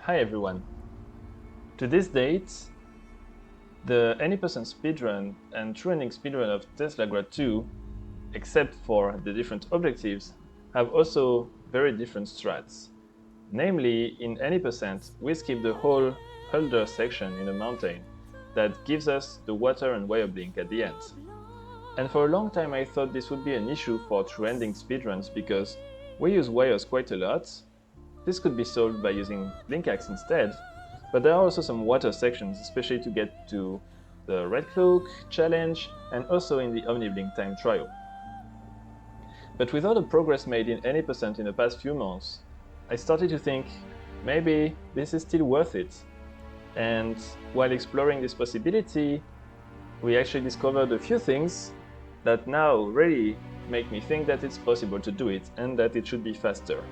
Hi everyone. To this date, the Any% speedrun and True Ending speedrun of Teslagrad 2, except for the different objectives, have also very different strats. Namely, in Any%, we skip the whole Huldr section in a mountain that gives us the water and wire blink at the end. And for a long time I thought this would be an issue for True Ending speedruns because we use wires quite a lot. This could be solved by using blink axe instead, but there are also some water sections, especially to get to the red cloak challenge and also in the omni-blink time trial. But with all the progress made in Any% in the past few months, I started to think maybe this is still worth it. And while exploring this possibility, we actually discovered a few things that now really make me think that it's possible to do it and that it should be faster.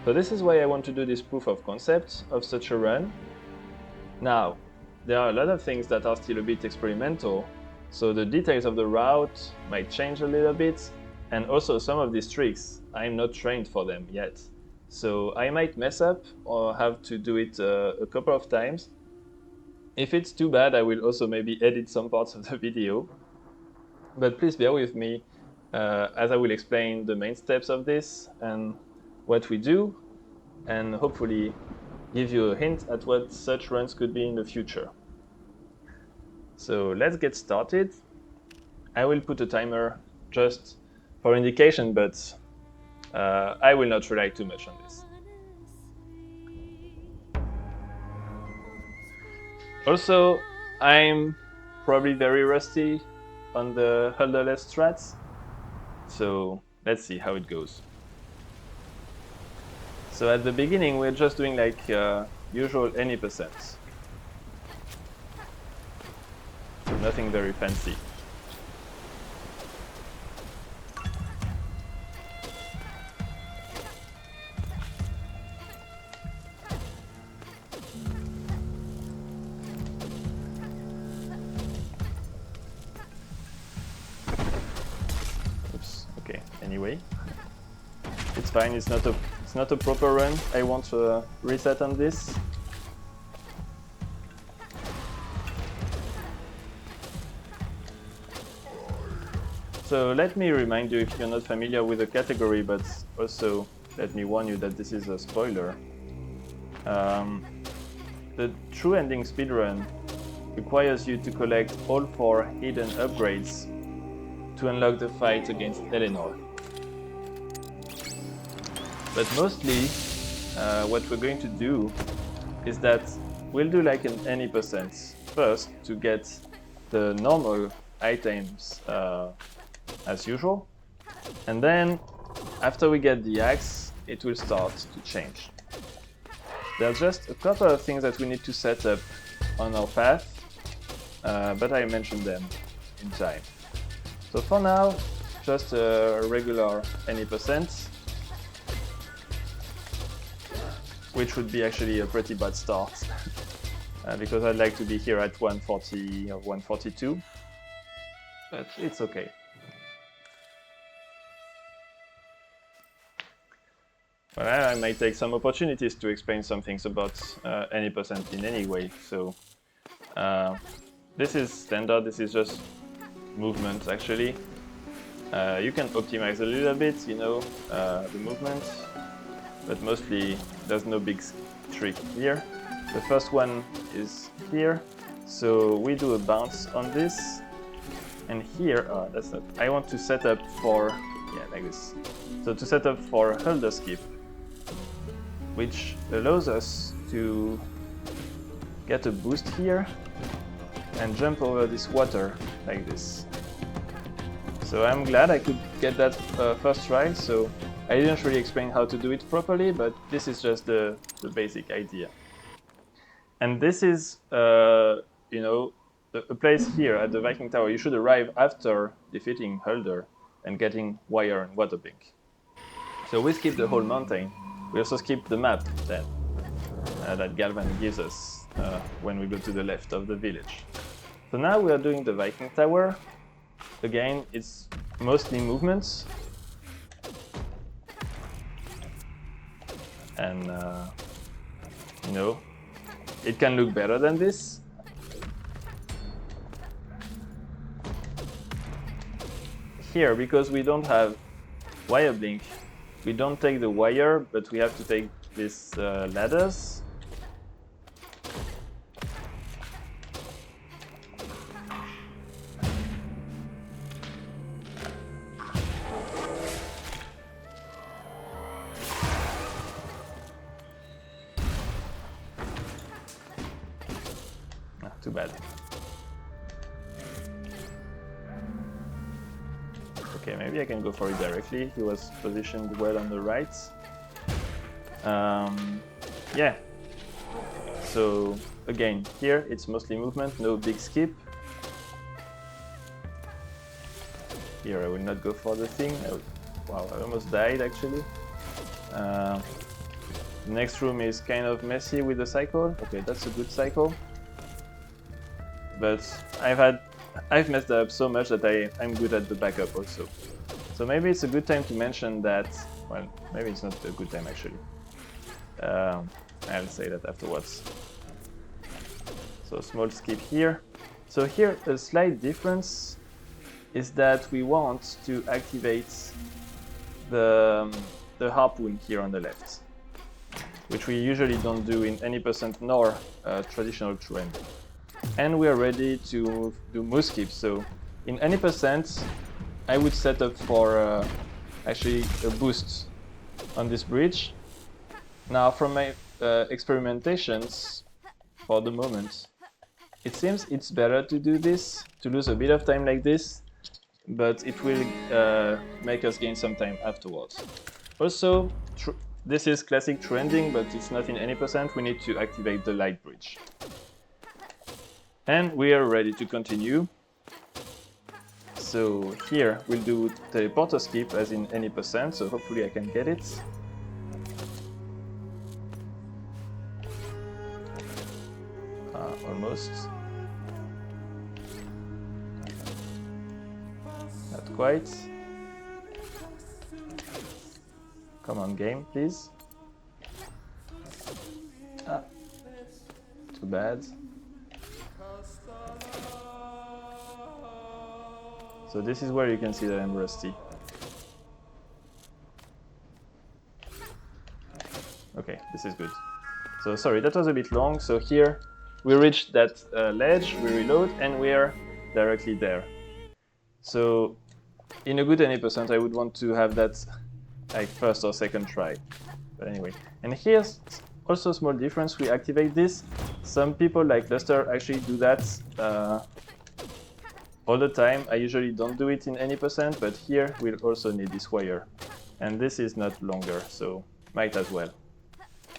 So this is why I want to do this proof of concept of such a run. Now, there are a lot of things that are still a bit experimental, so the details of the route might change a little bit, and also some of these tricks, I'm not trained for them yet. So I might mess up or have to do it a couple of times. If it's too bad, I will also maybe edit some parts of the video. But please bear with me as I will explain the main steps of this and what we do, and hopefully give you a hint at what such runs could be in the future. So let's get started. I will put a timer just for indication, but I will not rely too much on this. Also, I'm probably very rusty on the Huldrless strats, so let's see how it goes. So at the beginning, we're just doing like usual Any%. So nothing very fancy. Oops, okay, anyway. It's fine, it's not a proper run. I want to reset on this. So let me remind you if you're not familiar with the category, but also let me warn you that this is a spoiler. The True Ending speedrun requires you to collect all 4 hidden upgrades to unlock the fight against Eleanor. But mostly, what we're going to do is that we'll do like an Any% first to get the normal items as usual, and then after we get the axe, it will start to change. There's just a couple of things that we need to set up on our path, but I mentioned them in time. So for now, just a regular Any%. Which would be actually a pretty bad start, because I'd like to be here at 140 or 142, but it's okay. Well, I might take some opportunities to explain some things about Any% in any way. So this is standard, this is just movement actually. You can optimize a little bit, you know, the movement. But mostly there's no big trick here. The first one is here, so we do a bounce on this, and here, that's not, I want to set up for, yeah, like this. So to set up for Huldr skip, which allows us to get a boost here and jump over this water like this. So I'm glad I could get that first try, so I didn't really explain how to do it properly, but this is just the basic idea. And this is, you know, a place here at the Viking Tower. You should arrive after defeating Huldr and getting wire and water blink. So we skip the whole mountain. We also skip the map then that Galvan gives us when we go to the left of the village. So now we are doing the Viking Tower. Again, it's mostly movements. And No, it can look better than this. Here, because we don't have wire blink, we don't take the wire, but we have to take these ladders. Too bad. Okay, maybe I can go for it directly. He was positioned well on the right. Yeah. So again, here it's mostly movement, no big skip. Here I will not go for the thing. Wow, I almost died actually. The next room is kind of messy with the cycle. Okay, that's a good cycle. But I've messed up so much that I'm good at the backup also. So maybe it's a good time to mention that, well, maybe it's not a good time actually. I'll say that afterwards. So small skip here. So here a slight difference is that we want to activate the harpoon here on the left, which we usually don't do in any % nor traditional true ending. And we are ready to do move skips. So in any %, I would set up for actually a boost on this bridge. Now from my experimentations for the moment, it seems it's better to do this, to lose a bit of time like this, but it will make us gain some time afterwards. Also, this is classic true ending, but it's not in any %. We need to activate the light bridge. And we are ready to continue. So here we'll do teleporter skip as in any %, so hopefully I can get it. Almost. Not quite. Come on, game, please. Too bad. So this is where you can see that I'm rusty. Okay, this is good. So sorry, that was a bit long. So here we reached that ledge, we reload, and we are directly there. So in a good any %, I would want to have that like first or second try. But anyway, and here's also a small difference. We activate this. Some people like Luster actually do that all the time. I usually don't do it in any %, but here we'll also need this wire. And this is not longer, so might as well.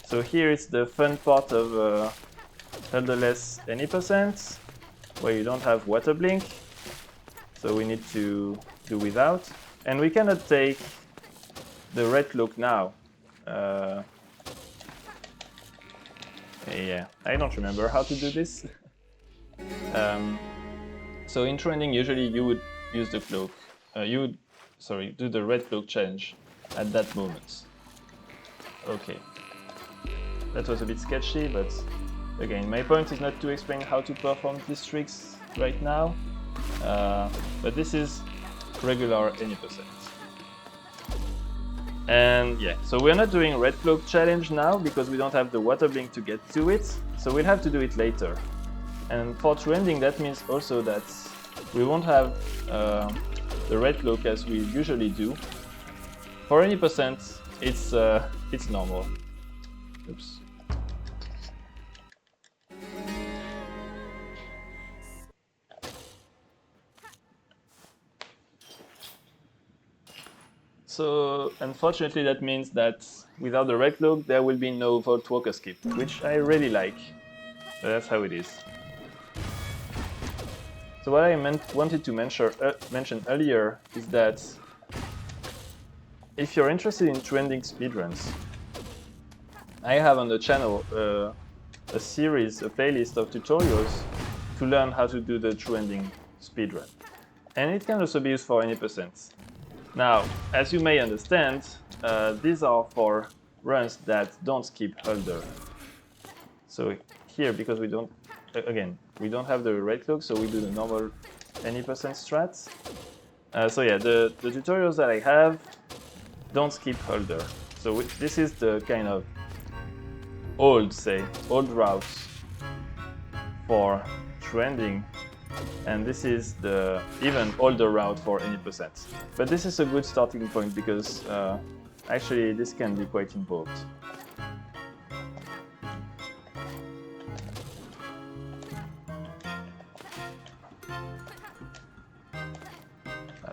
So here it's the fun part of Huldrless Any %, where you don't have water blink. So we need to do without. And we cannot take the red cloak now. Yeah, I don't remember how to do this. So in true ending, usually you would use the cloak. Do the red cloak challenge at that moment. Okay. That was a bit sketchy, but again, my point is not to explain how to perform these tricks right now. But this is regular any %. And yeah, so we're not doing red cloak challenge now because we don't have the water blink to get to it. So we'll have to do it later. And for true ending, that means also that we won't have the red cloak as we usually do. For any %, it's normal. Oops. So unfortunately, that means that without the red cloak, there will be no Vault Walker skip, which I really like. But that's how it is. So what I wanted to mention earlier is that if you're interested in true ending speedruns, I have on the channel a playlist of tutorials to learn how to do the true ending speedrun. And it can also be used for any %. Now, as you may understand, these are for runs that don't skip Huldr. So here, because we don't, again, we don't have the red cloak, so we do the normal any percent strats. So yeah, the tutorials that I have don't skip Huldr. So this is the kind of old routes for true ending, and this is the even older route for any percent. But this is a good starting point because actually this can be quite involved.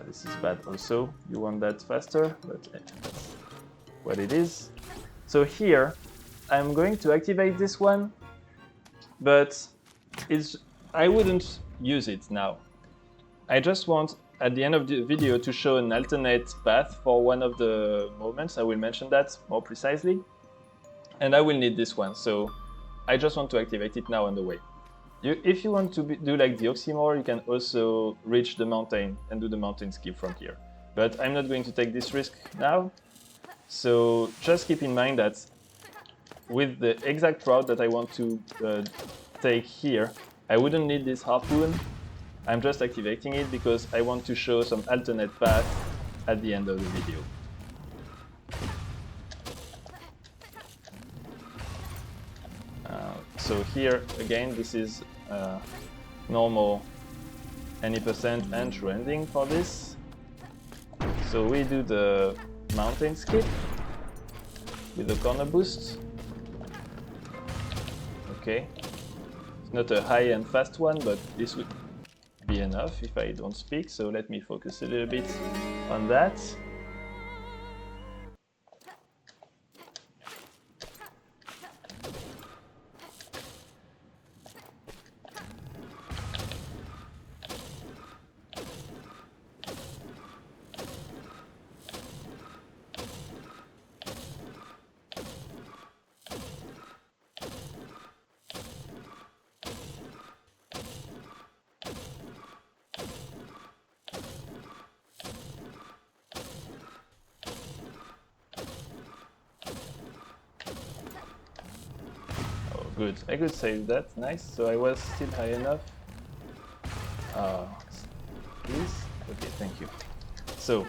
This is bad also, you want that faster, but that's what it is. So here, I'm going to activate this one, but I wouldn't use it now. I just want, at the end of the video, to show an alternate path for one of the movements. I will mention that more precisely. And I will need this one, so I just want to activate it now on the way. If you want to do like the oxymore, you can also reach the mountain and do the mountain skip from here. But I'm not going to take this risk now. So just keep in mind that with the exact route that I want to take here, I wouldn't need this harpoon. I'm just activating it because I want to show some alternate path at the end of the video. So here again, this is normal any percent and true ending for this. So we do the mountain skip with the corner boost. Okay, it's not a high and fast one, but this would be enough if I don't speak. So let me focus a little bit on that. Good, I could save that, nice, so I was still high enough. Please? Okay, thank you. So,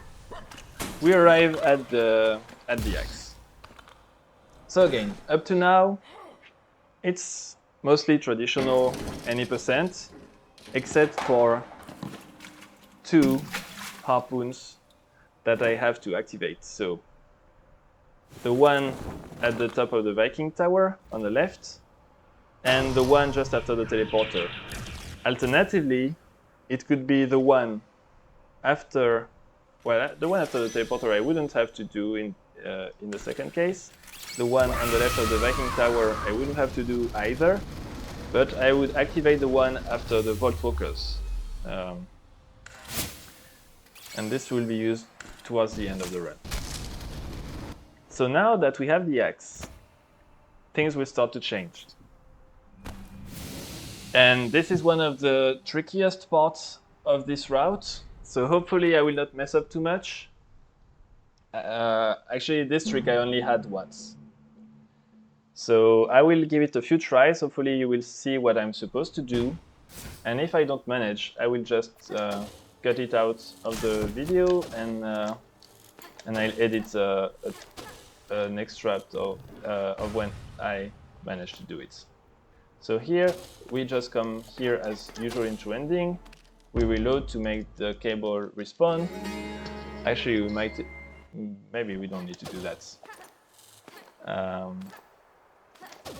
we arrive at the axe. So again, up to now, it's mostly traditional any percent, except for 2 harpoons that I have to activate. So, the one at the top of the Viking tower on the left, and the one just after the teleporter. Alternatively, it could be the one after, well, the one after the teleporter I wouldn't have to do in the second case. The one on the left of the Viking tower I wouldn't have to do either, but I would activate the one after the Vault Walkers. And this will be used towards the end of the run. So now that we have the axe, things will start to change. And this is one of the trickiest parts of this route, so hopefully I will not mess up too much. Actually, this trick I only had once. So I will give it a few tries, hopefully you will see what I'm supposed to do. And if I don't manage, I will just cut it out of the video and I'll edit an extract of when I managed to do it. So here, we just come here as usual in true ending. We reload to make the cable respawn. Actually, we might, maybe we don't need to do that.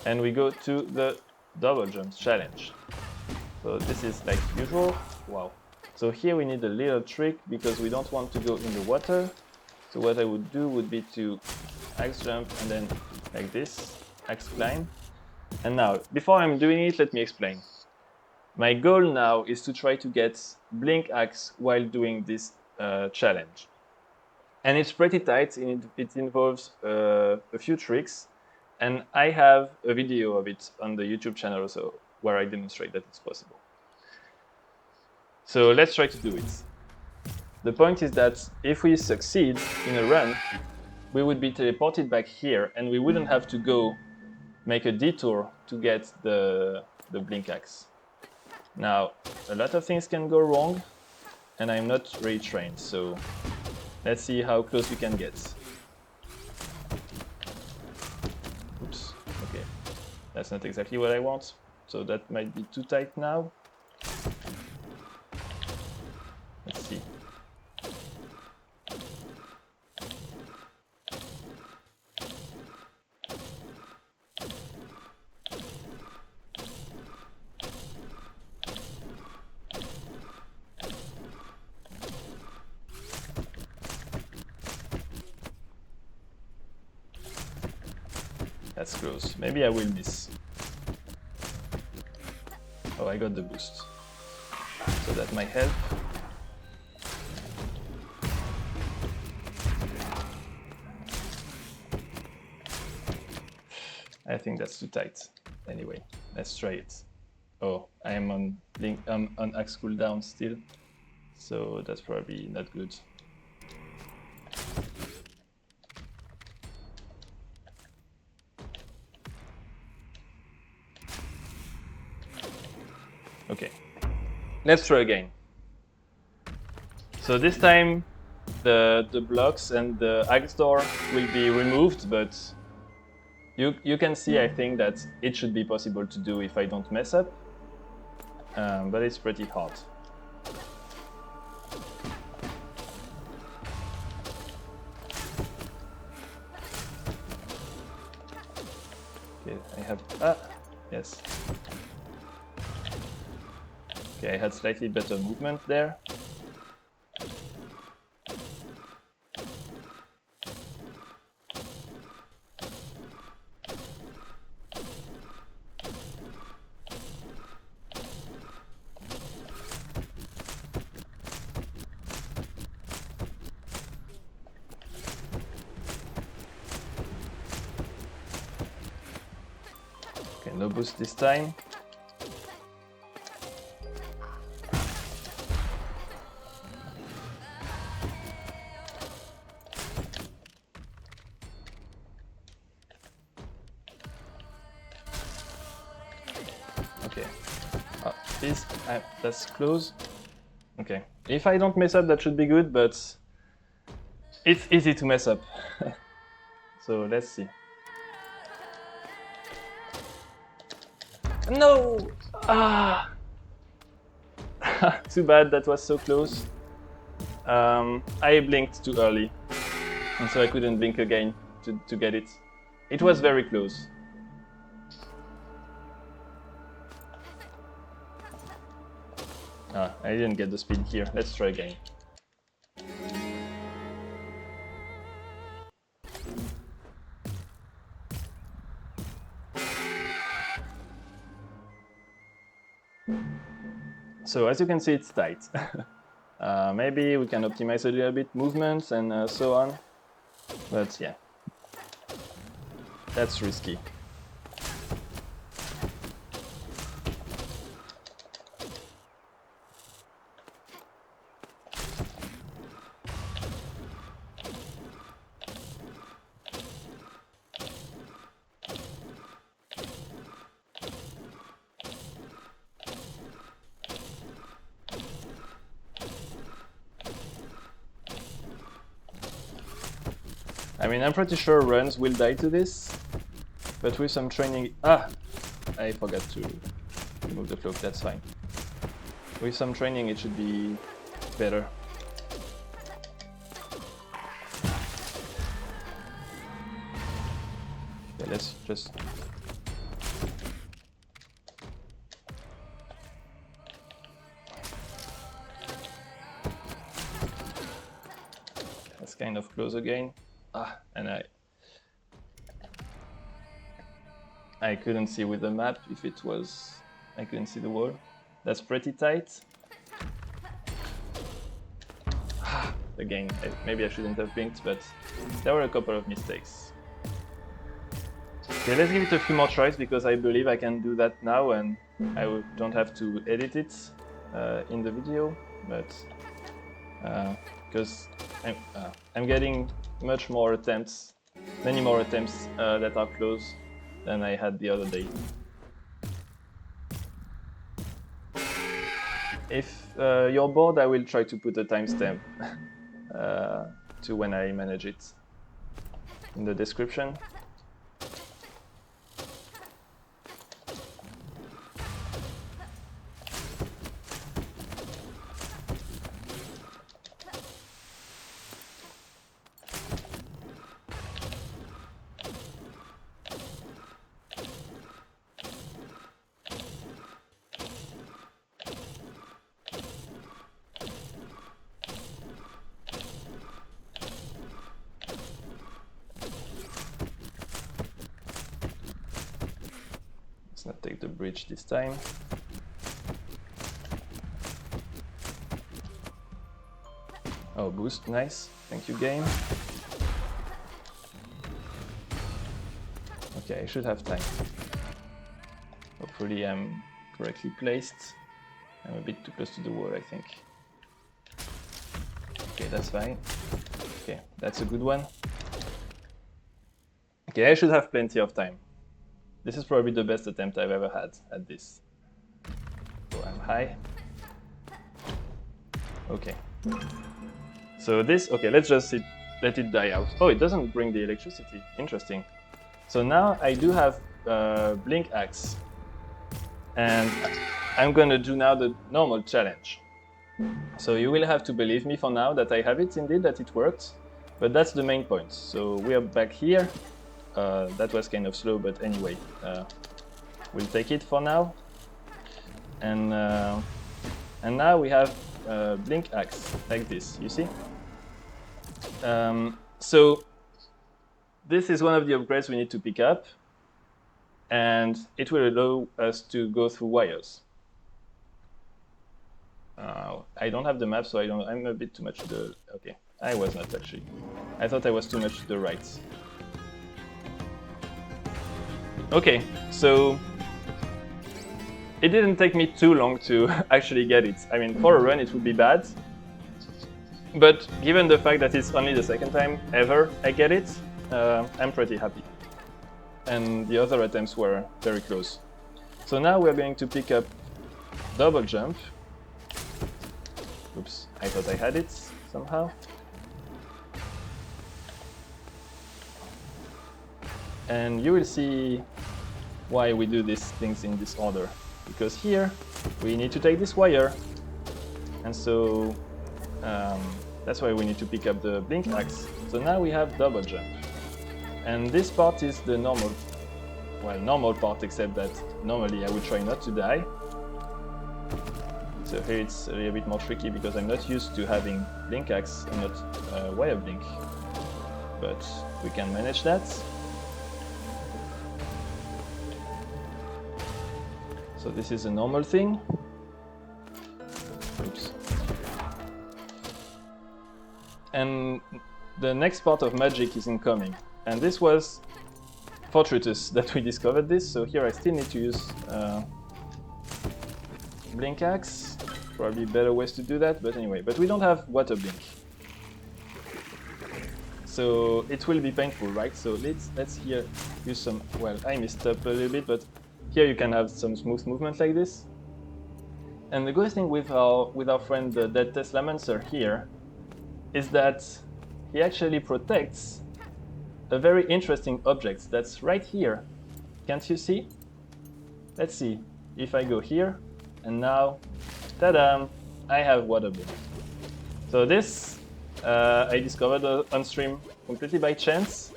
And we go to the double jumps challenge. So this is like usual. Wow. So here we need a little trick because we don't want to go in the water. So what I would do would be to axe jump and then like this, axe climb. And now, before I'm doing it, let me explain. My goal now is to try to get blink axe while doing this challenge. And it's pretty tight, it involves a few tricks. And I have a video of it on the YouTube channel also, where I demonstrate that it's possible. So let's try to do it. The point is that if we succeed in a run, we would be teleported back here and we wouldn't have to go make a detour to get the blink axe. Now, a lot of things can go wrong, and I'm not really trained, so let's see how close we can get. Oops, okay. That's not exactly what I want, so that might be too tight now. Let's see. That's close. Maybe I will miss. Oh, I got the boost. So that might help. I think that's too tight. Anyway, let's try it. Oh, I am on axe cooldown still, so that's probably not good. Okay, let's try again. So this time the blocks and the axe door will be removed, but you can see, I think, that it should be possible to do if I don't mess up, but it's pretty hard. Okay, I have yes. Okay, I had slightly better movement there. Okay, no boost this time. Okay, please, that's close. Okay, if I don't mess up, that should be good, but it's easy to mess up. So let's see. No! Ah! Too bad, that was so close. I blinked too early, and so I couldn't blink again to get it. It was very close. I didn't get the speed here. Let's try again. So as you can see, it's tight. Maybe we can optimize a little bit movements and so on, but yeah, that's risky. I mean, I'm pretty sure runs will die to this, but with some training... I forgot to remove the cloak, that's fine. With some training it should be better. Okay, let's just... That's kind of close again. And I couldn't see with the map if it was... I couldn't see the wall. That's pretty tight. Again, maybe I shouldn't have blinked, but there were a couple of mistakes. Okay, let's give it a few more tries, because I believe I can do that now and I don't have to edit it in the video, but because I'm getting much more attempts, many more attempts that are close, than I had the other day. If you're bored, I will try to put a timestamp to when I manage it in the description. Let's not take the bridge this time. Oh, boost, nice. Thank you, game. Okay, I should have time. Hopefully I'm correctly placed. I'm a bit too close to the wall, I think. Okay, that's fine. Okay, that's a good one. Okay, I should have plenty of time. This is probably the best attempt I've ever had at this. So I'm high. Okay. So this, okay, let's just let it die out. Oh, it doesn't bring the electricity. Interesting. So now I do have blink axe. And I'm gonna do now the normal challenge. So you will have to believe me for now that I have it indeed, that it worked. But that's the main point. So we are back here. That was kind of slow, but anyway, we'll take it for now. And now we have blink axe like this. You see? So this is one of the upgrades we need to pick up, and it will allow us to go through wires. I don't have the map, so I'm a bit too much to the. Okay, I was not actually. I thought I was too much to the right. Okay, so it didn't take me too long to actually get it. I mean, for a run it would be bad, but given the fact that it's only the second time ever I get it, I'm pretty happy. And the other attempts were very close. So now we're going to pick up double jump. Oops, I thought I had it somehow. And you will see why we do these things in this order. Because here we need to take this wire, and so that's why we need to pick up the blink axe. So now we have double jump. And this part is the normal part, except that normally I would try not to die. So here it's a little bit more tricky because I'm not used to having blink axe and not wire blink. But we can manage that. So this is a normal thing. Oops. And the next part of magic is incoming. And this was fortuitous that we discovered this. So here I still need to use blink axe. Probably better ways to do that, but anyway. But we don't have water blink. So it will be painful, right? So let's here use some, well, I messed up a little bit, but here you can have some smooth movement like this. And the good thing with our friend the dead Teslamancer here is that he actually protects a very interesting object that's right here. Can't you see? Let's see. If I go here, and now, ta-da! I have water blink. So this I discovered on stream completely by chance,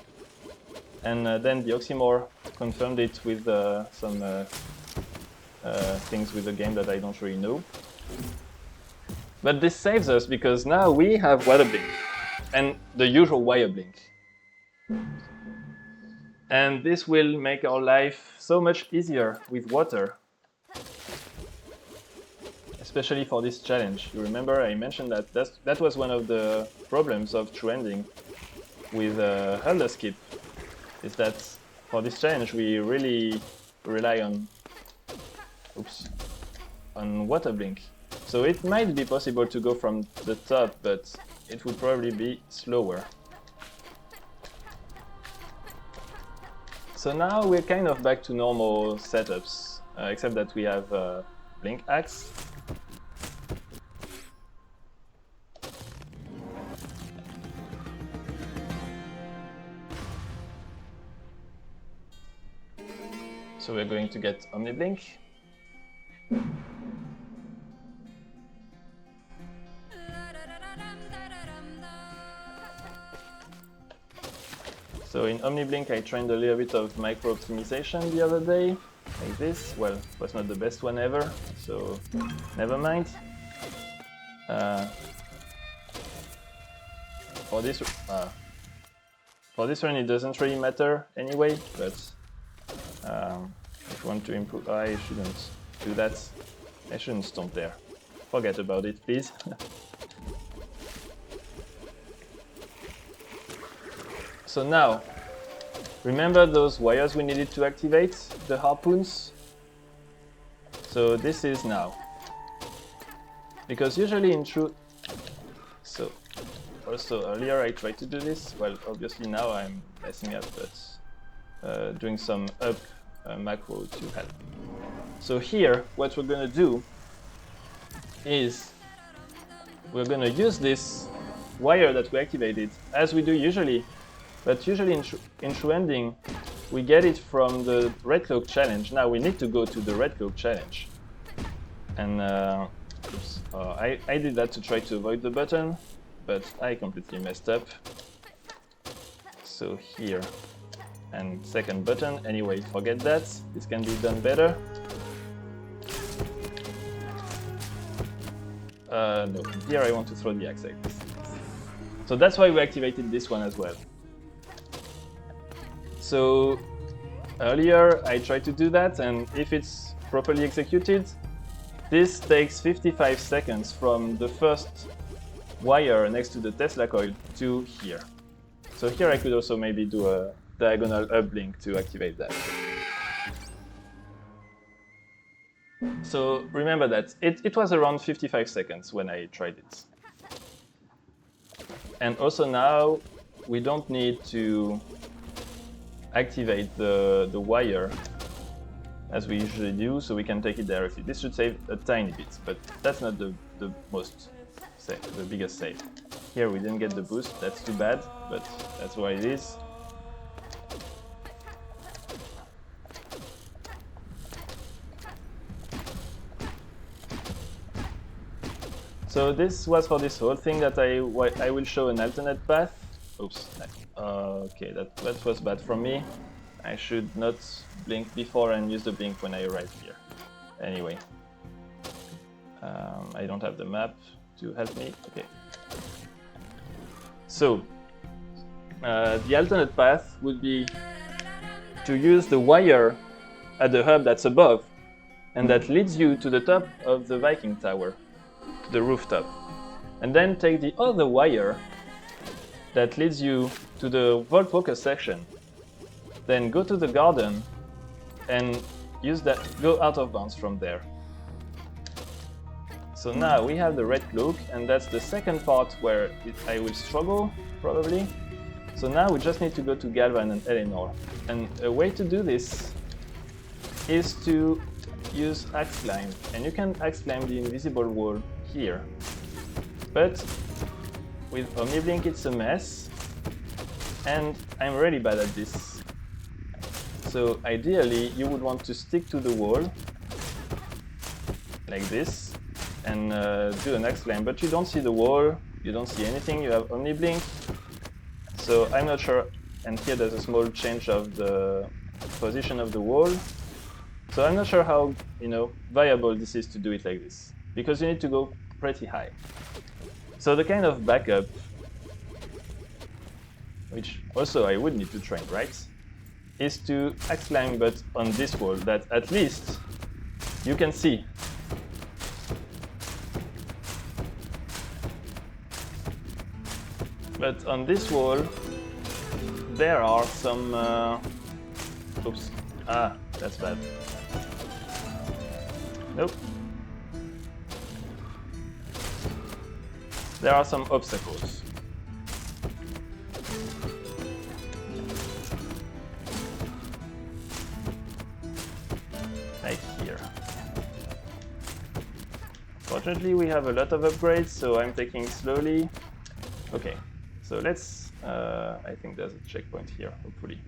and then the Oxymore confirmed it with some things with the game that I don't really know. But this saves us because now we have water blink and the usual wire blink. And this will make our life so much easier with water. Especially for this challenge. You remember I mentioned that that was one of the problems of True Ending with Huldr skip, is that for this challenge we really rely on water blink. So it might be possible to go from the top, but it would probably be slower. So now we're kind of back to normal setups, except that we have blink axe. So we're going to get Omniblink. So in Omniblink I trained a little bit of micro optimization the other day, like this. Well, it was not the best one ever, so never mind. For this one it doesn't really matter anyway, but if you want to improve, I shouldn't do that. I shouldn't stomp there. Forget about it, please. So now, remember those wires we needed to activate, the harpoons? So this is now. Because usually in true... So, also earlier I tried to do this. Well, obviously now I'm messing up, but doing some up macro to help. So here, what we're going to do is we're going to use this wire that we activated, as we do usually. But usually in True Ending, we get it from the red cloak challenge. Now we need to go to the red cloak challenge. And oops, I did that to try to avoid the button, but I completely messed up. So here, and second button, anyway, forget that. This can be done better. No, here I want to throw the axe like this. So that's why we activated this one as well. So earlier I tried to do that, and if it's properly executed, this takes 55 seconds from the first wire next to the Tesla coil to here. So here I could also maybe do a diagonal uplink to activate that. So remember that it was around 55 seconds when I tried it. And also now we don't need to activate the wire as we usually do, so we can take it directly. This should save a tiny bit, but that's not the most save, the biggest save. Here we didn't get the boost, that's too bad, but that's what it is. So this was for this whole thing that I will show an alternate path. Oops. Okay, that was bad from me. I should not blink before and use the blink when I arrive here. Anyway, I don't have the map to help me. Okay. So the alternate path would be to use the wire at the hub that's above, and that leads you to the top of the Viking tower, to the rooftop, and then take the other wire that leads you to the Vault Walker section. Then go to the garden and use that, go out of bounds from there. So now we have the red cloak, and that's the second part where I will struggle, probably. So now we just need to go to Galvan and Eleanor. And a way to do this is to use axe climb. And you can axe climb the invisible wall here. But with Omniblink it's a mess, and I'm really bad at this. So ideally you would want to stick to the wall, like this, and do an axe climb, but you don't see the wall, you don't see anything, you have Omniblink. So I'm not sure, and here there's a small change of the position of the wall. So I'm not sure how, viable this is to do it like this, because you need to go pretty high. So the kind of backup, which also I would need to train, right, is to axe climb, but on this wall that at least you can see. But on this wall there are some oops, that's bad. Nope. There are some obstacles. Unfortunately, we have a lot of upgrades, so I'm taking it slowly. Okay, so let's... I think there's a checkpoint here, hopefully.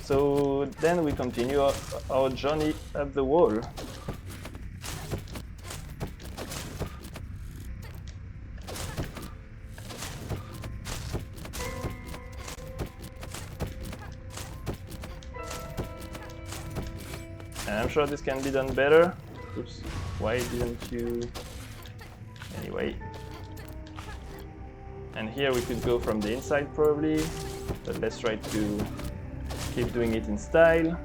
So then we continue our journey up the wall. And I'm sure this can be done better. Oops, why didn't you... Anyway. And here we could go from the inside probably, but let's try to keep doing it in style.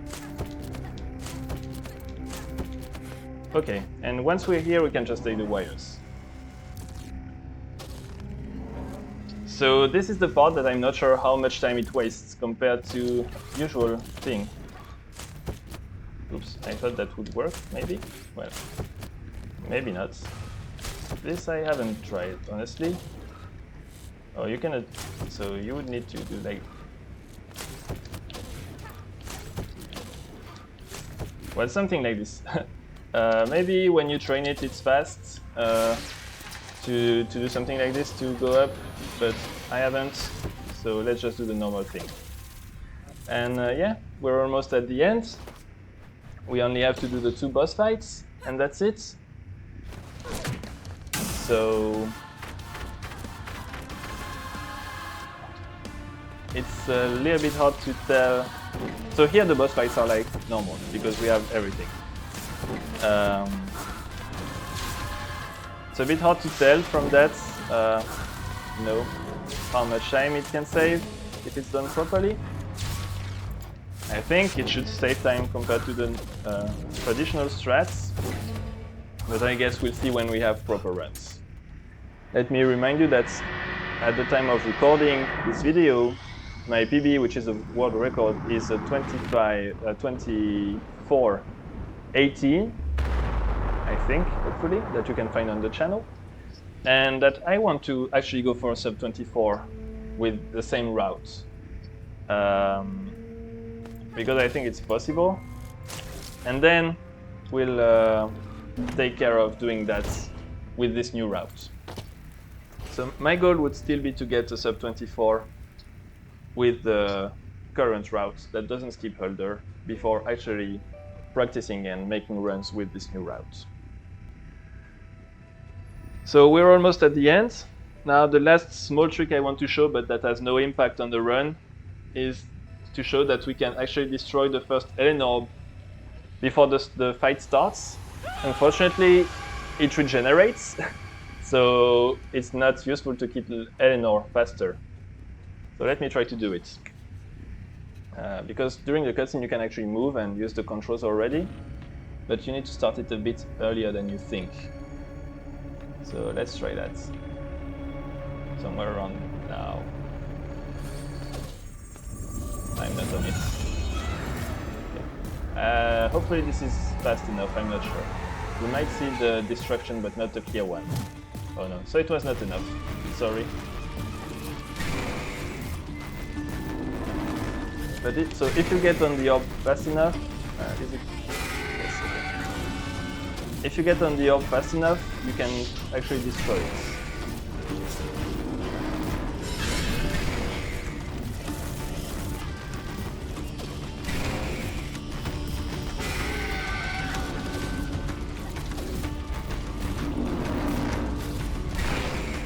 Okay, and once we're here we can just take the wires. So this is the part that I'm not sure how much time it wastes compared to usual thing. Oops, I thought that would work, maybe? Well, maybe not. This I haven't tried, honestly. Oh, you cannot... So you would need to do like... Well, something like this. Maybe when you train it, it's fast to do something like this, to go up, but I haven't, so let's just do the normal thing. And yeah, we're almost at the end. We only have to do the 2 boss fights, and that's it. So... It's a little bit hard to tell. So here the boss fights are like normal, because we have everything. It's a bit hard to tell from that, you know, how much time it can save if it's done properly. I think it should save time compared to the traditional strats, but I guess we'll see when we have proper runs. Let me remind you that at the time of recording this video, my PB, which is a world record, is a 24:18, I think, hopefully, that you can find on the channel. And that I want to actually go for a sub 24 with the same route. Because I think it's possible. And then we'll take care of doing that with this new route. So my goal would still be to get a sub 24 with the current route that doesn't skip Huldr before actually practicing and making runs with this new route. So we're almost at the end. Now the last small trick I want to show, but that has no impact on the run, is to show that we can actually destroy the first alien orb before the fight starts. Unfortunately, it regenerates, so it's not useful to kill Eleanor faster. So let me try to do it. Because during the cutscene you can actually move and use the controls already, but you need to start it a bit earlier than you think. So let's try that. Somewhere around now. I'm not on it. Okay. Hopefully this is fast enough, I'm not sure. We might see the destruction, but not the clear one. Oh no, so it was not enough. Sorry. But so if you get on the orb fast enough, is it? Yes, okay. If you get on the orb fast enough, you can actually destroy it.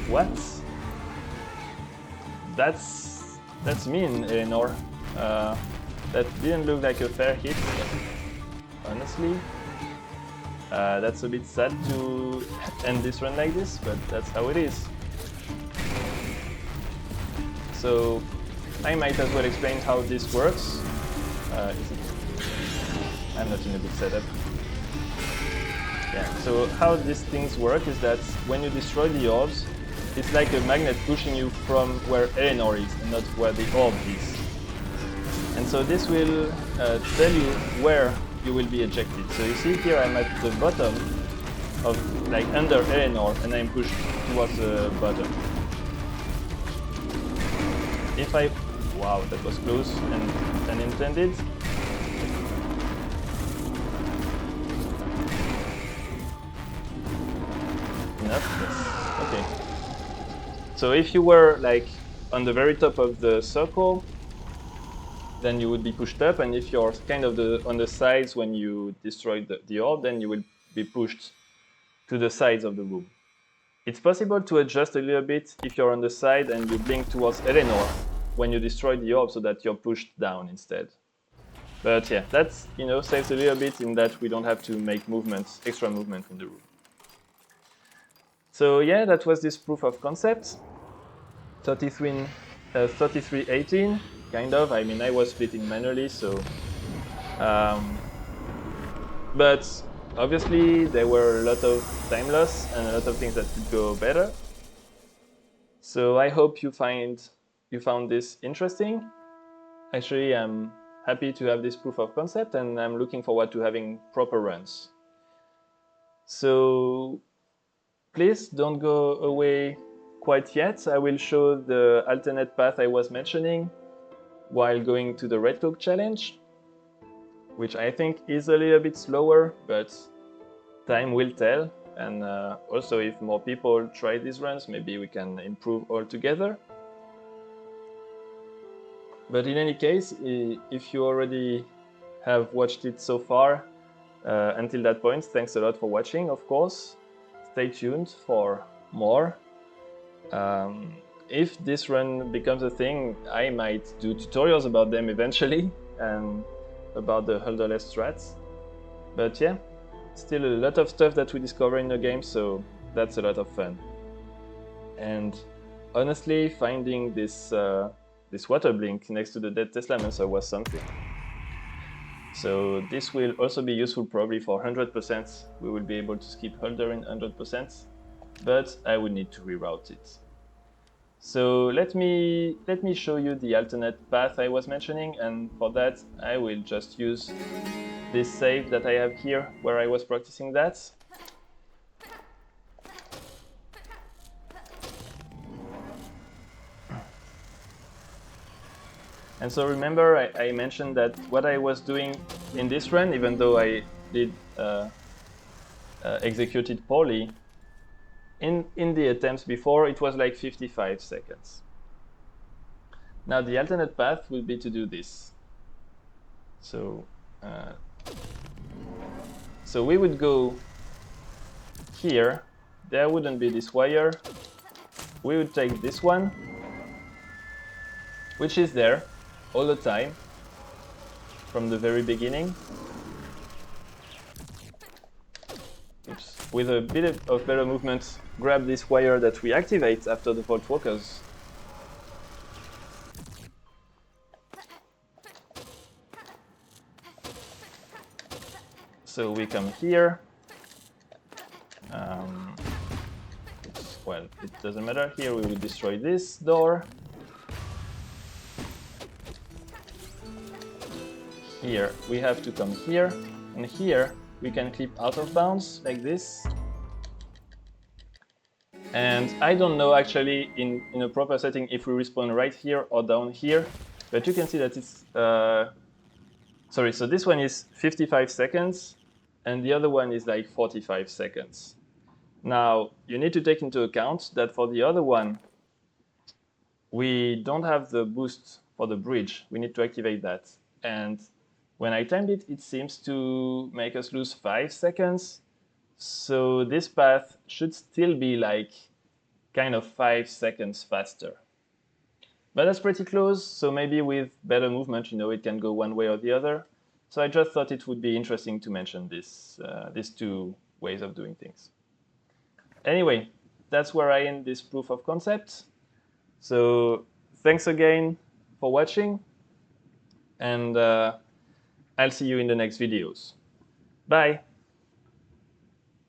What? That's mean, Eleanor. That didn't look like a fair hit, honestly. That's a bit sad to end this run like this, but that's how it is. So I might as well explain how this works. I'm not in a good setup. Yeah, so how these things work is that when you destroy the orbs, it's like a magnet pushing you from where Eleanor is and not where the orb is. And so this will tell you where you will be ejected. So you see here I'm at the bottom of, like under Eleanor, and I'm pushed towards the bottom. If I... Wow, that was close and unintended. So if you were like on the very top of the circle, then you would be pushed up, and if you're kind of on the sides when you destroy the orb, then you will be pushed to the sides of the room. It's possible to adjust a little bit if you're on the side and you blink towards Eleanor when you destroy the orb so that you're pushed down instead. But yeah, that's, saves a little bit in that we don't have to make extra movement in the room. So yeah, that was this proof of concept. 3318, kind of. I mean, I was splitting manually, so... but obviously, there were a lot of time loss and a lot of things that could go better. So I hope you found this interesting. Actually, I'm happy to have this proof of concept, and I'm looking forward to having proper runs. So please don't go away quite yet. I will show the alternate path I was mentioning while going to the Red Cloak challenge, which I think is a little bit slower, but time will tell. And also, if more people try these runs, maybe we can improve all together. But in any case, if you already have watched it so far, until that point, thanks a lot for watching, of course. Stay tuned for more. If this run becomes a thing, I might do tutorials about them eventually, and about the Huldrless strats. But yeah, still a lot of stuff that we discover in the game, so that's a lot of fun. And honestly, finding this water blink next to the dead Teslamancer was something. So this will also be useful probably for 100%. We will be able to skip Huldr in 100%, but I would need to reroute it. So let me show you the alternate path I was mentioning, and for that I will just use this save that I have here where I was practicing that. And so remember, I mentioned that what I was doing in this run, even though I did execute it poorly, in the attempts before, it was like 55 seconds. Now the alternate path will be to do this. So we would go here, there wouldn't be this wire, we would take this one, which is there all the time, from the very beginning. Oops. With a bit of better movement, grab this wire that we activate after the Vault Walkers. So we come here. Well, it doesn't matter. Here we will destroy this door. Here we have to come here, and here we can clip out of bounds like this. And I don't know actually in a proper setting if we respawn right here or down here, but you can see that it's sorry, so this one is 55 seconds and the other one is like 45 seconds. Now you need to take into account that for the other one we don't have the boost for the bridge. We need to activate that, and when I timed it, it seems to make us lose 5 seconds. So this path should still be like kind of 5 seconds faster. But that's pretty close, so maybe with better movement, it can go one way or the other. So I just thought it would be interesting to mention these two ways of doing things. Anyway, that's where I end this proof of concept. So thanks again for watching, and I'll see you in the next videos. Bye!